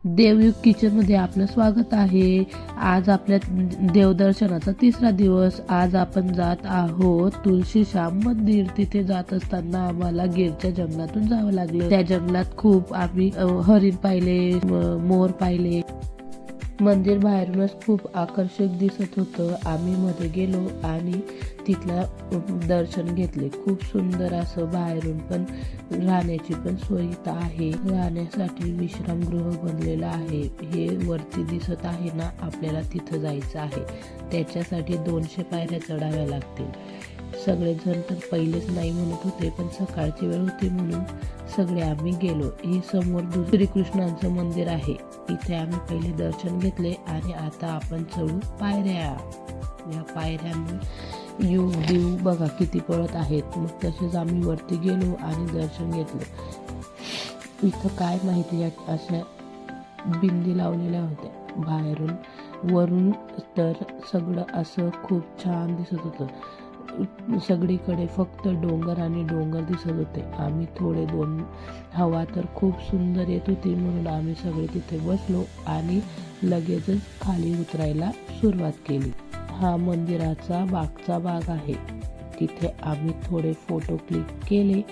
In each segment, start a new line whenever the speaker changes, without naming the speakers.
देवयुग किचनमध्ये आपलं स्वागत आहे। आज आपल्या देवदर्शनाचा तिसरा दिवस। आज आपण जात आहोत तुळशीश्याम मंदिर। तिथे जात असताना आम्हाला गिरच्या जंगलातून जावं लागलं। त्या जंगलात खूप आम्ही हरिण पाहिले, मोर पाहिले। मंदिर बाहेरूनच खूप आकर्षक दिसत होतं। आम्ही मध्ये गेलो आणि तिथला दर्शन घेतले। खूप सुंदर असं बाहेरून पण राहण्याची पण सोय इथं आहे। राहण्यासाठी विश्रामगृह बनलेलं आहे। हे वरती दिसत आहे ना, आपल्याला तिथं जायचं आहे। त्याच्यासाठी 200 पायऱ्या चढाव्या लागतील। सगळेजण तर पहिलेच नाही म्हणत होते, पण सकाळची वेळ होती म्हणून सगळे आम्ही गेलो। हे समोर श्रीकृष्णांचं मंदिर आहे। इथे आम्ही पहिले दर्शन घेतले आणि आता आपण चढू पायऱ्या। या पायऱ्यांनी येऊ बघा किती पळत आहेत। मग तसेच आम्ही वरती गेलो आणि दर्शन घेतलं। इथं काय माहिती, अशा बिंदी लावलेल्या होत्या बाहेरून। वरून तर सगळं असं खूप छान दिसत होतं। सगळीकडे फक्त डोंगर आणि डोंगर दिसत होते। आम्ही थोडे हवा तर खूप सुंदर येत होती म्हणून आम्ही सगळे तिथे बसलो आणि लगेचच खाली उतरायला सुरुवात केली। हा मंदिराचा मागचा भाग आहे। तिथे आम्ही थोडे फोटो क्लिक केले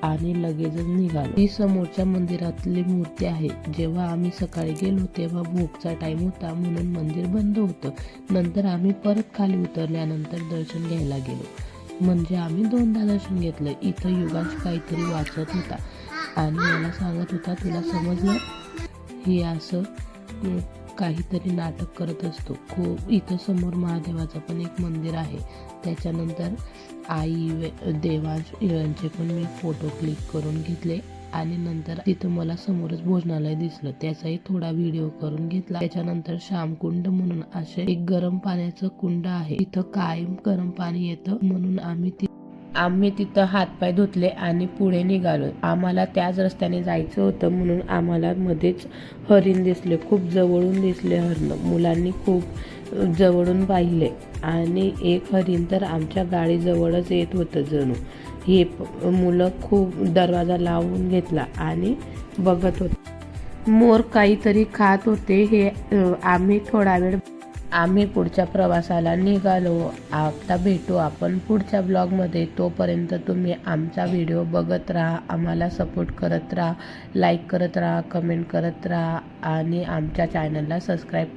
आणि लगेचच निघालो। ही समोरच्या मंदिरातली मूर्ती आहे। जेव्हा आम्ही सकाळी गेलो तेव्हा भोगचा टाइम होता म्हणून मंदिर बंद होतं। नंतर आम्ही परत खाली उतरल्यानंतर दर्शन घ्यायला गेलो। म्हणजे आम्ही 2दा दर्शन घेतलं। इथं युगांश काहीतरी वाचत होता आणि मला सांगत होता, तुला समजलं? हे असं काहीतरी नाटक करत असतो। खूप इथं समोर महादेवाचं पण एक मंदिर आहे। त्याच्यानंतर आई देवांश यांचे पण मी फोटो क्लिक करून घेतले आणि नंतर तिथं मला समोरच भोजनालय दिसलं, त्याचाही थोडा व्हिडिओ करून घेतला। त्याच्यानंतर श्यामकुंड म्हणून असे एक गरम पाण्याचं कुंड आहे। इथं कायम गरम पाणी येतं म्हणून आम्ही तिथं हातपाय धुतले आणि पुढे निघालो। आम्हाला त्याच रस्त्याने जायचं होतं म्हणून आम्हाला मध्येच हरिण दिसले। खूप जवळून दिसले हरिण। मुलांनी खूप जवळून पाहिले आणि एक हरिण तर आमच्या गाडीजवळच येत होतं जणू। हे मुलं खूप दरवाजा लावून घेतला आणि बघत होते। मोर काहीतरी खात होते। हे आम्ही पुढच्या प्रवासाला निघालो। आता भेटू आपण पुढच्या ब्लॉगमध्ये। तोपर्यंत तुम्ही आमचा व्हिडिओ बघत राहा, आम्हाला सपोर्ट करत राहा, लाईक करत राहा, कमेंट करत राहा आणि आमच्या चॅनलला सबस्क्राईब